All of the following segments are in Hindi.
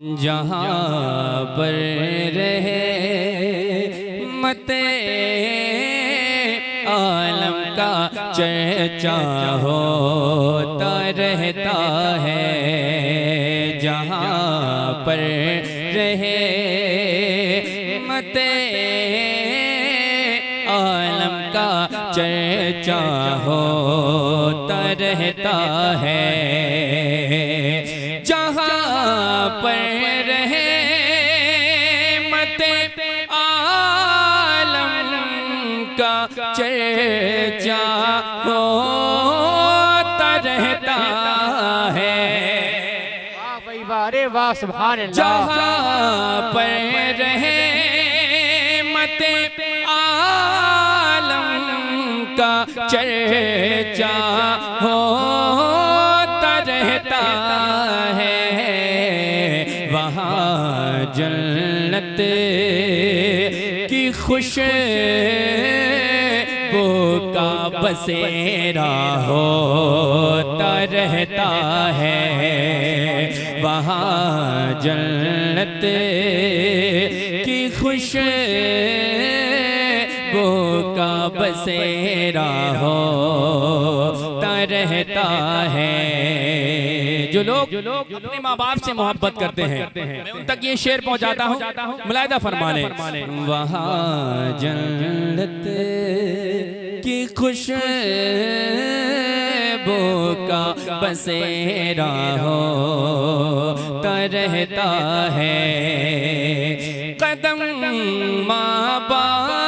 जहाँ पर रहे मते आलम का चर्चा होता रहता है। जहाँ पर रहे मते आलम का चर्चा होता रहता है। जहाँ पर रहे मते आलम का चर्चा होता रहता है। वाह भाई वाह, अरे वाह सुभान अल्लाह। जहाँ पर रहे मते आलम का चर्चा होता रहता है। वहाँ जन्नत की खुशबू का बसेरा होता रहता है। वहाँ जन्नत की खुशबू का बसेरा होता रहता है। जो लोग अपने माँ बाप से मोहब्बत करते हैं मैं उन तक ये शेर पहुंचाता हूँ, मुलाहिदा फरमा लें। वहाँ जन्नत की खुशबू का बसेरा होता रहता है। कदम माँ बाप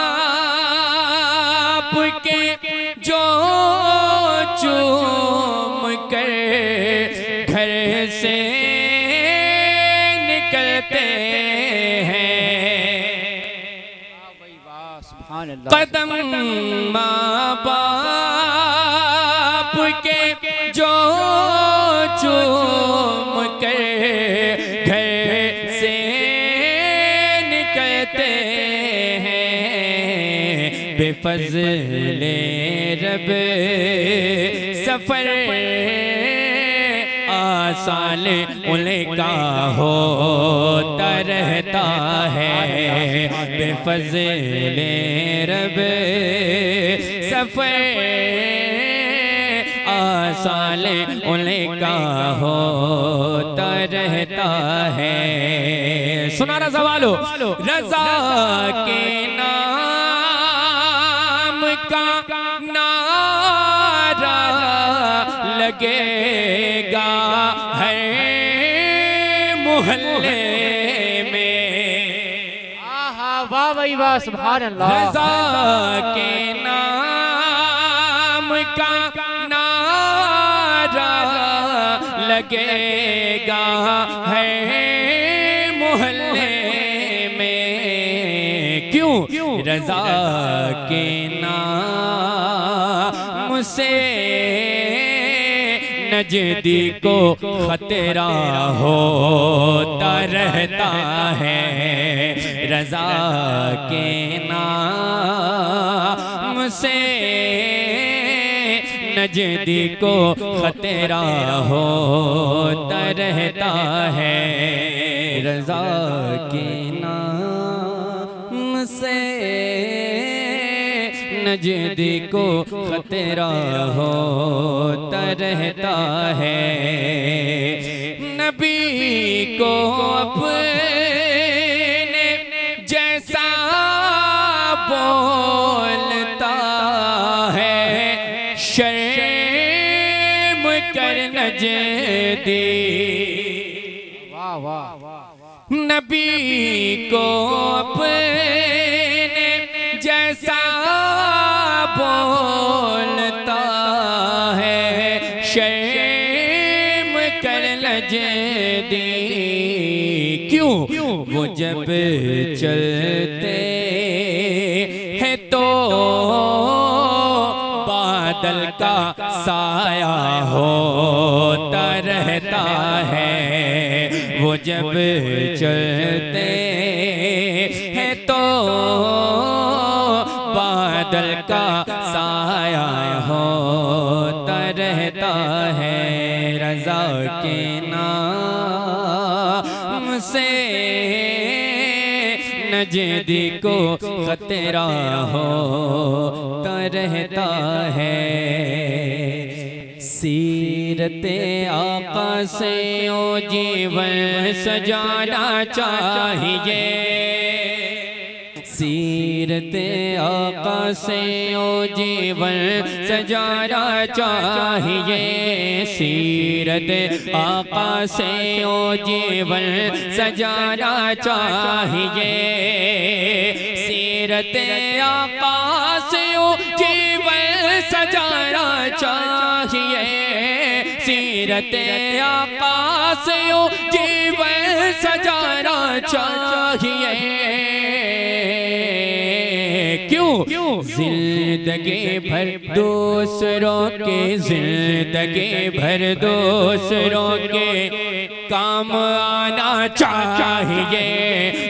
के जो चूम कर घर से निकलते हैं। सुभान अल्लाह। कदम माँ बाप के जो चूम कर घर से निकलते हैं। बेफज़ले रब सफर आसान उनका होता रहता है। बेफज़ले रब सफर आसान उनका होता रहता है। सुना रहा सवालो, रज़ा के नाम का नारा लगेगा हर मोहल्ले में। वाह भाई वाह सुभान अल्लाह। रज़ा के नाम का नारा लगेगा है मोहल्ले में। क्यों? रज़ा के नाम से नजदी को खतरा होता रहता है। रज़ा के नाम से नजदी को खतरा होता रहता है। रज़ा के नाम से नजदी को खतरा होता रहता है। नबी को अपने जैसा बोलता है शर्म कर नजदी। वाह वाह। नबी को अपने जैसा बोलता है शर्म कर लजदी। क्यों? वो जब चलते हैं तो बादल का साया होता रहता है। वो जब चलते हैं तो बादल का साया होता रहता है। रज़ा के नाम से नजदी को खतरा होता रहता है। सीरते आका से ओ जीवन सजाना चाहिए। सीरते आका से ओ जीवन सजाना चाहिए। सीरते आका से ओ जीवन सजाना चाहिए। सीरते आका से ओ जीवन सजाना चाहिए। सीरते आका से ओ जीवन सजाना चाहिए। जिंदगी भर दूसरों के जिंदगी भर दूसरों के काम आना चाहिए।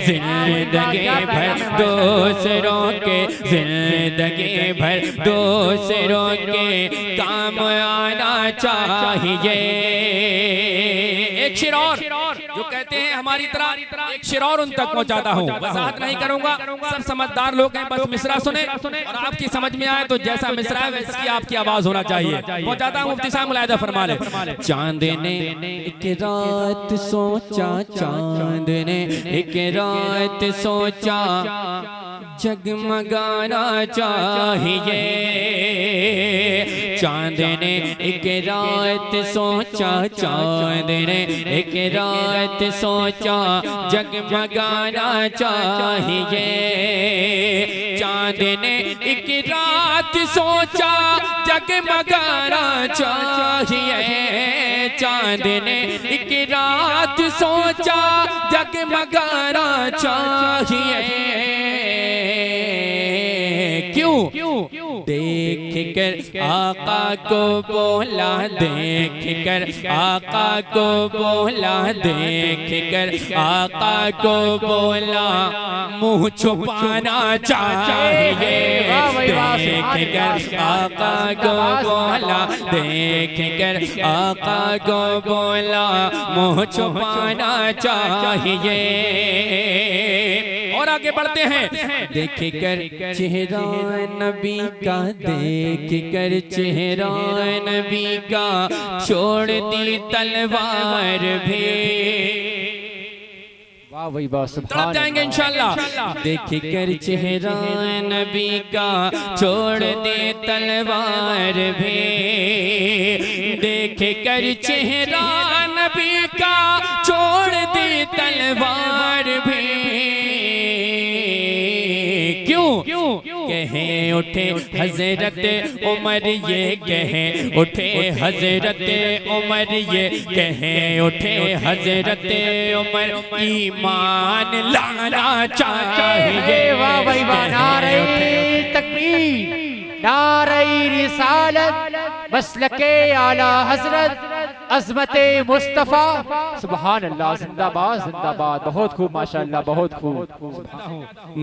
जिंदगी भर दूसरों के जिंदगी भर दूसरों के काम आना चाहिए। एक शेर और जो कहते हैं हमारी तरह एक शेर और उन तक पहुंचाता हूँ। वजाहत नहीं करूंगा, सब समझदार लोग हैं, बस मिसरा सुने और आपकी समझ में आए तो जैसा मिसरा है वैसी आपकी आवाज होना चाहिए। पहुंचाता हूँ, मुफ्ती साहब मुलाहिदा फरमा ले। चांद ने एक रात सोचा, चांद ने एक रात सोचा, जगमगाना चाहिए। चांद ने एक रात सोचा, चांद ने एक रात सोचा, जगमगाना चाहिए। चांद ने एक रात सोचा, जगमगाना चाहिए। चांद ने एक रात सोचा, जगमगाना चाहिए। देख कर आका को बोला, देख कर आका को बोला, देख कर आका को बोला, मुंह छुपाना चाहिए। देख कर आका को बोला, देख कर आका को बोला, मुंह छुपाना चाहिए। और आगे बढ़ते हैं। देख कर चेहरा नबी का, देख कर चेहरा नबी का, छोड़ दी तलवार भी। वाह भाई वाह, सुभान जाएंगे इंशाल्लाह। देख कर चेहरा नबी का, छोड़ दे तलवार भी। देख कर चेहरा नबी का, छोड़ दे तलवार भी। कहे उठे हजरत उमर, ये कहे उठे हजरत उमर, ये कहे उठे हजरत उमर, ईमान लाना चाहिए। वाह भाई वाह, नारे तकबीर, नारे रिसालत, मसलके आला हजरत, अज़मते मुस्तफ़ा, सुभान अल्लाह, जिंदाबाद जिंदाबाद। बहुत खूब माशाअल्लाह, बहुत खूब।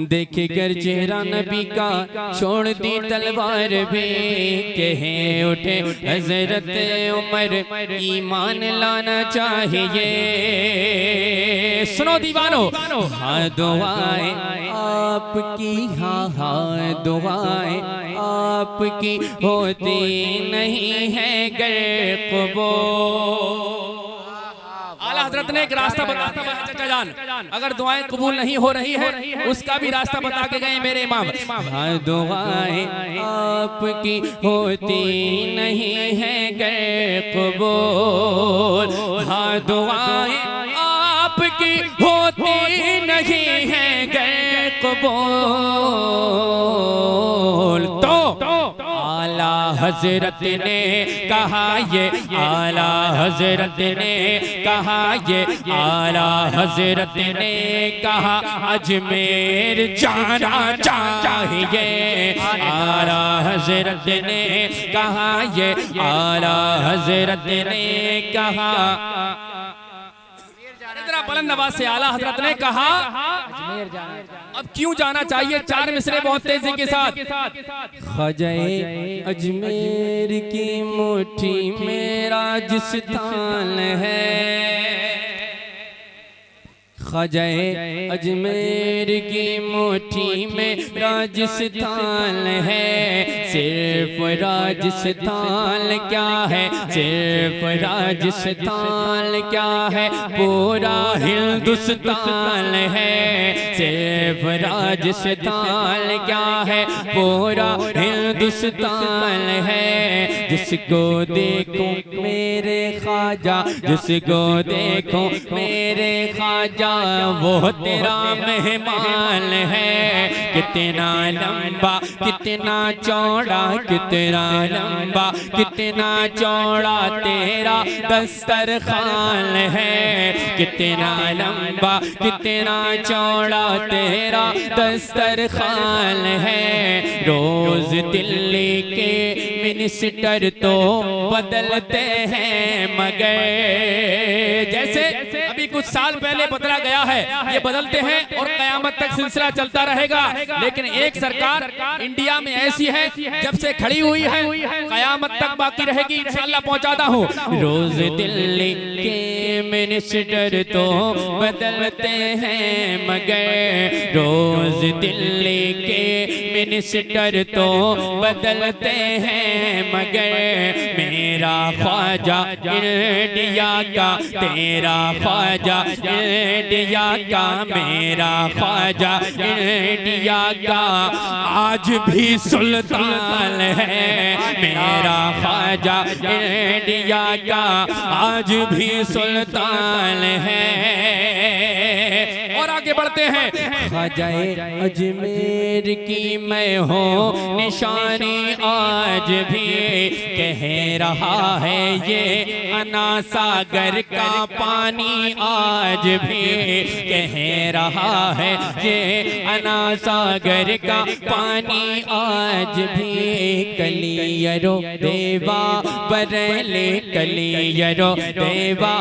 देखे कर चेहरा नबी का, छोड़ दी तलवार भी। कहे उठे हजरत उमर, ईमान लाना चाहिए। सुनो दीवानो, हाँ दुआएं आपकी, हाँ हाँ दुआएं आपकी होती नहीं है गर कबूल। आला हजरत ने एक रास्ता बता दिया चाचा जान, अगर दुआएं कबूल नहीं हो रही है उसका भी रास्ता बता के गए मेरे इमाम। हाँ दुआएं आपकी होती नहीं है गर कबूल। हाँ दुआएं आपकी होती नहीं है गर कबूल। तो आला हजरत ने कहा, ये आला हजरत ने कहा, ये आला हजरत ने कहा, अजमेर जाना चाहिए। आला हजरत ने कहा, ये आला हजरत ने कहा। बुलंद आवाज से आला हजरत ने कहा, अब क्यों जाना चाहिए। चार मिसरे बहुत तेजी के साथ। ख्वाजाए अजमेर की मुट्ठी में राजस्थान है, ख्वाजाए अजमेर की मुट्ठी में राजस्थान है, सिर्फ राजस्थान क्या है, सिर्फ राजस्थान क्या है, पूरा हिंदुस्तान है, सिर्फ राजस्थान क्या है, पूरा हिंदुस्तान है। जिसको देखो मेरे ख्वाजा, जिसको देखो मेरे ख्वाजा, वो तेरा मेहमान है। कितना लंबा कितना चौड़ा, कितना लंबा कितना चौड़ा तेरा दस्तरखान है, कितना लंबा कितना चौड़ा तेरा दस्तरखान है। रोज दिल्ली के मिनिस्टर तो बदलते हैं, मगर जैसे अभी कुछ साल पहले बदला गया है, ये बदलते हैं और कयामत तक सिलसिला चलता रहेगा। लेकिन एक सरकार इंडिया में ऐसी है, जब से खड़ी हुई है कयामत तक बाकी रहेगी, इंशाअल्लाह पहुंचाता हूँ। रोज दिल्ली के मिनिस्टर तो बदलते हैं, मगर रोज दिल्ली के मिनिस्टर तो बदलते हैं, मगर मेरा ख्वाजा इंडिया का, तेरा ख्वाजा इंडिया का, मेरा ख्वाजा इंडिया का आज भी सुल्तान है, मेरा ख्वाजा इंडिया का आज भी सुल्तान है। और आगे बढ़ते हैं। ख्वाजाए अजमेर की मैं हूँ निशानी आज भी, कह रहा है ये अना सागर का पानी आज भी, कह रहा है ये अना सागर का पानी आज भी। कलियरो देवा बरले, कलियरो देवा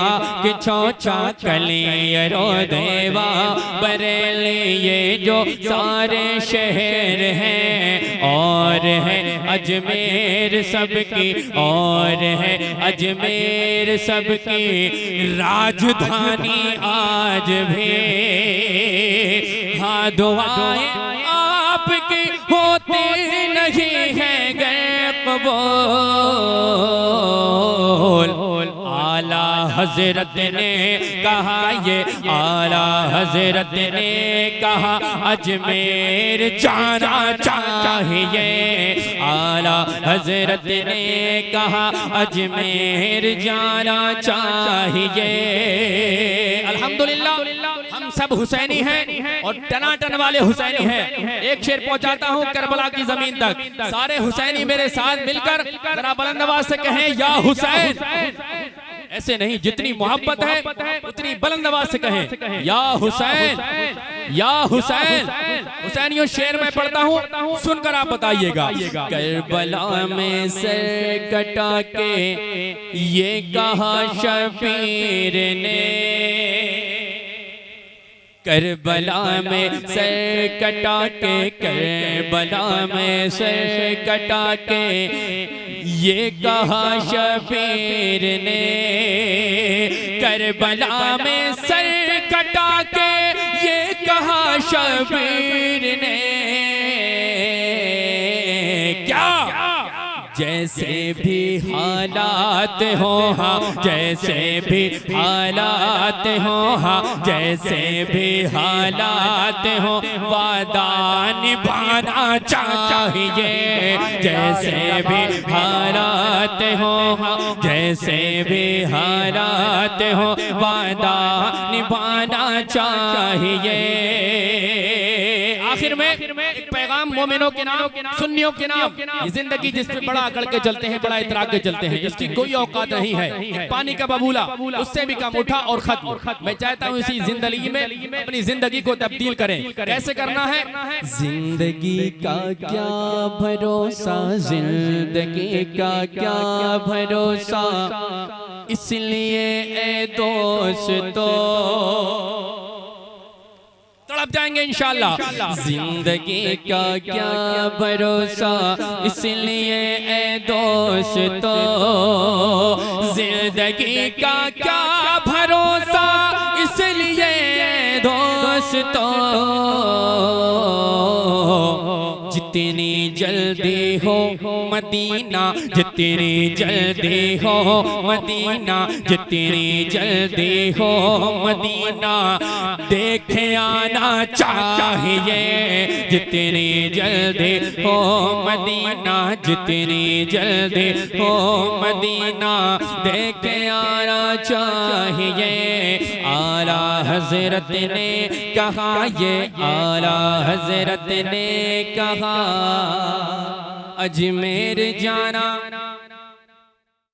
कि छोचा, कलियरो देवा बरेली, ये जो सारे शहर हैं, और है अजमेर सबकी, और है अजमेर सबकी राजधानी आज भी। हाँ दुआएं आपकी होती नहीं है गैर कबूल। आला हजरत ने कहा, ये आला हजरत ने कहा अजमेर जाना चाहिए, आला हजरत ने कहा अजमेर जाना चाहिए। अल्हम्दुलिल्लाह हम सब हुसैनी हैं और टनाटन वाले हुसैनी हैं। एक शेर पहुंचाता हूं करबला की जमीन तक, सारे हुसैनी मेरे साथ मिलकर जरा बुलंद आवाज से कहें या हुसैन। ऐसे नहीं, जितनी मोहब्बत है उतनी बुलंद आवाज से कहें या हुसैन, या हुसैन। हुसैनियों शेर में पढ़ता हूँ, सुनकर आप बताइएगा। करबला में सर कटा के ये कहा शबीर ने, करबला में सर कटा के, करबला में सर कटा के ये कहा शबीर ने, करबला में सर कटा के ये कहा शबीर ने। क्या जैसे भी हालात हो, हाँ जैसे भी हालात हो, हाँ जैसे भी हालात हो, वादा निभाना चाहिए। जैसे भी हालात हो, हाँ जैसे भी हालात हो, वादा निभाना चाहिए। आखिर में एक पैगाम मोमिनों के नाम, सुन्नियों के नाम, जिंदगी जिस पे बड़ा अकड़ के चलते हैं, बड़ा इतराक के चलते हैं, इसकी कोई औकात नहीं है। पानी का बबूला, उससे भी कम उठा और खत्म। मैं चाहता हूँ इसी जिंदगी में अपनी जिंदगी को तब्दील करें। कैसे करना है? जिंदगी का क्या भरोसा, जिंदगी का क्या भरोसा, इसलिए ए दोस्तों तड़प जाएंगे इंशाअल्लाह। जिंदगी का क्या भरोसा, इसलिए ए दोस्तों, जिंदगी का क्या भरोसा, इसलिए तो जितनी जल्दी हो मदीना, जितनी जल्दी हो मदीना, जितनी जल्दी हो मदीना देखे आना चाहिए। जितनी जल्दी हो मदीना, जितनी जल्दी हो मदीना देखे आना चाहिए। आला हजरत ने कहा, ये आला हजरत ने कहा, अजमेर जाना